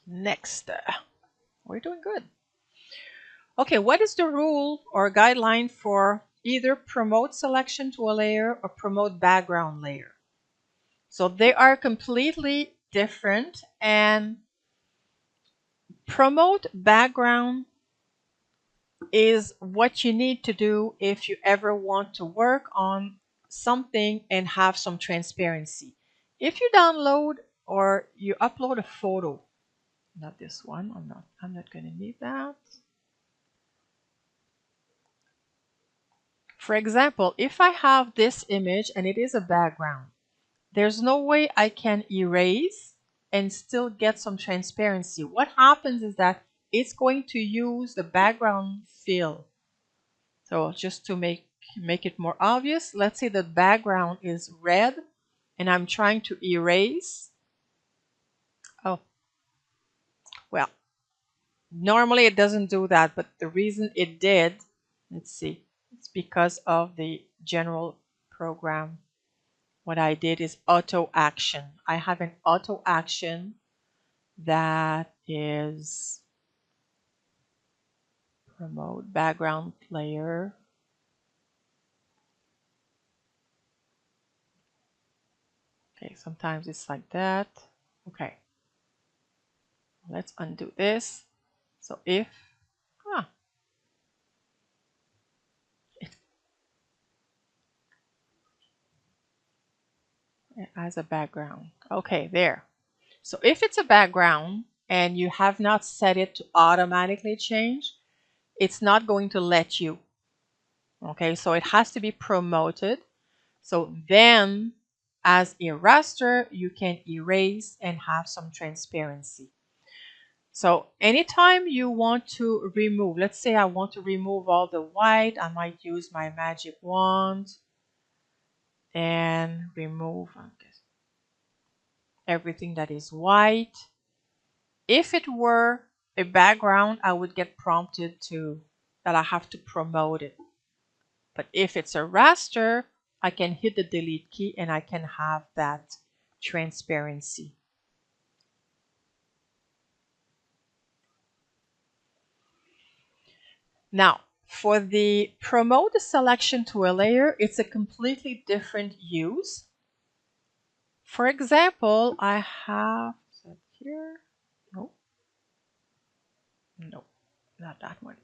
Next. We're doing good. Okay, what is the rule or guideline for either promote selection to a layer or promote background layer? So they are completely different, and promote background is what you need to do if you ever want to work on something and have some transparency. If you download or you upload a photo, not this one, I'm not going to need that. For example, if I have this image and it is a background, there's no way I can erase and still get some transparency. What happens is that it's going to use the background fill. So just to make it more obvious, let's say the background is red and I'm trying to erase. Oh, well, normally it doesn't do that, but the reason it did, let's see, it's because of the general program. What I did is auto action. I have an auto action that is promote background layer. Okay, sometimes it's like that. Okay, let's undo this. So if it as a background. Okay, there. So if it's a background and you have not set it to automatically change, it's not going to let you. Okay, so it has to be promoted. So then as a raster, you can erase and have some transparency. So anytime you want to remove, let's say I want to remove all the white, I might use my magic wand and remove everything that is white. If it were a background, I would get prompted that I have to promote it. But if it's a raster, I can hit the delete key and I can have that transparency. Now, for the promote the selection to a layer, it's a completely different use. For example, I have here. No, no, not that one.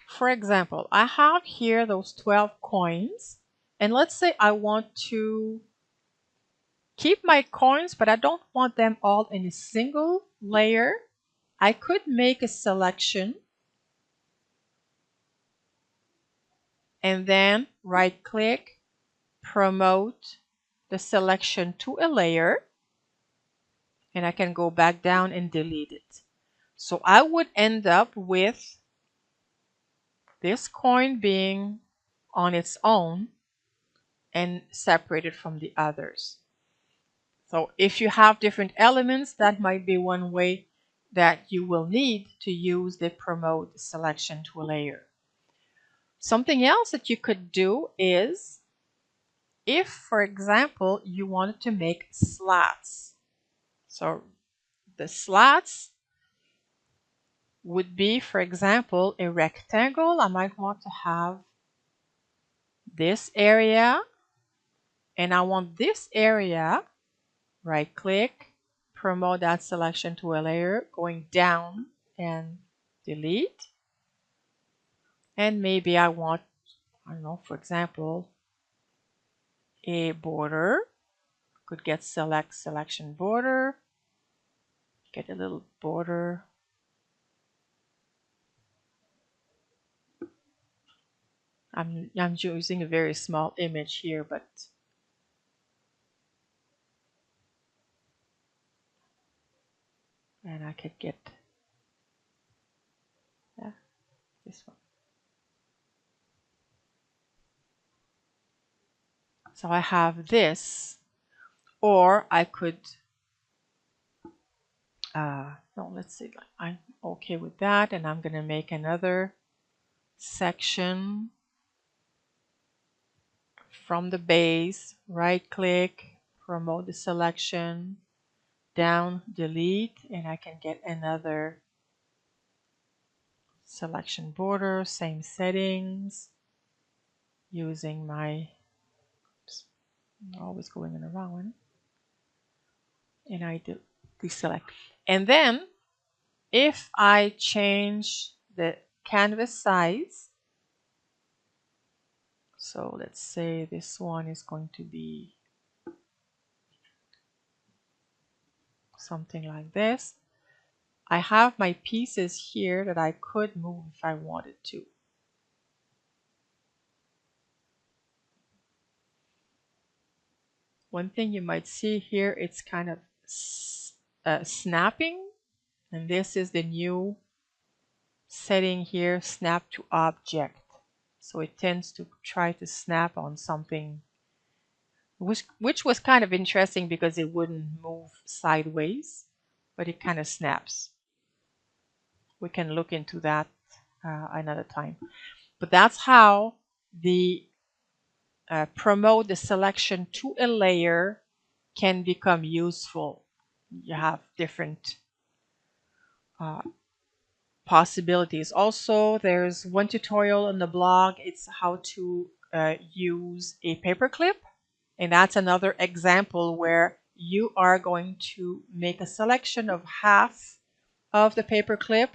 For example, I have here those 12 coins, and let's say I want to keep my coins, but I don't want them all in a single layer. I could make a selection and then right click, promote the selection to a layer, and I can go back down and delete it. So I would end up with this coin being on its own and separated from the others. So if you have different elements, that might be one way that you will need to use the promote selection to a layer. Something else that you could do is if, for example, you wanted to make slats. So the slats would be, for example, a rectangle. I might want to have this area, and I want this area, right click, promote that selection to a layer, going down and delete. And maybe I want, I don't know, for example, a border. Could get select selection border, get a little border. I'm using a very small image here, but and I could get this one. So I have this, or I could, no, let's see, I'm okay with that, and I'm going to make another section. from the base, right click, promote the selection, down, delete, and I can get another selection border, same settings, using my, oops, I'm always going in the wrong one, and I deselect. And then if I change the canvas size, so let's say this one is going to be something like this. I have my pieces here that I could move if I wanted to. One thing you might see here, it's kind of snapping, and this is the new setting here, snap to object. So it tends to try to snap on something, which was kind of interesting because it wouldn't move sideways, but it kind of snaps. We can look into that another time. But that's how the promote the selection to a layer can become useful. You have different uh, possibilities. Also, there's one tutorial on the blog. It's how to use a paperclip. And that's another example where you are going to make a selection of half of the paperclip,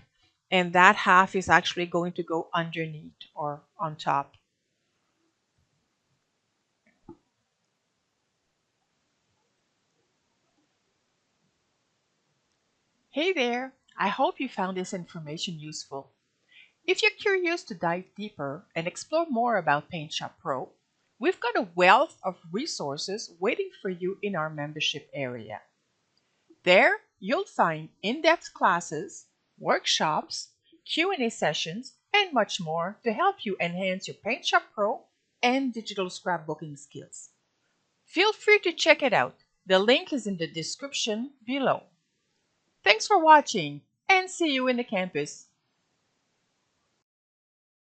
and that half is actually going to go underneath or on top. Hey there! I hope you found this information useful. If you're curious to dive deeper and explore more about PaintShop Pro, we've got a wealth of resources waiting for you in our membership area. There, you'll find in-depth classes, workshops, Q&A sessions, and much more to help you enhance your PaintShop Pro and digital scrapbooking skills. Feel free to check it out. The link is in the description below. Thanks for watching, and see you in the campus.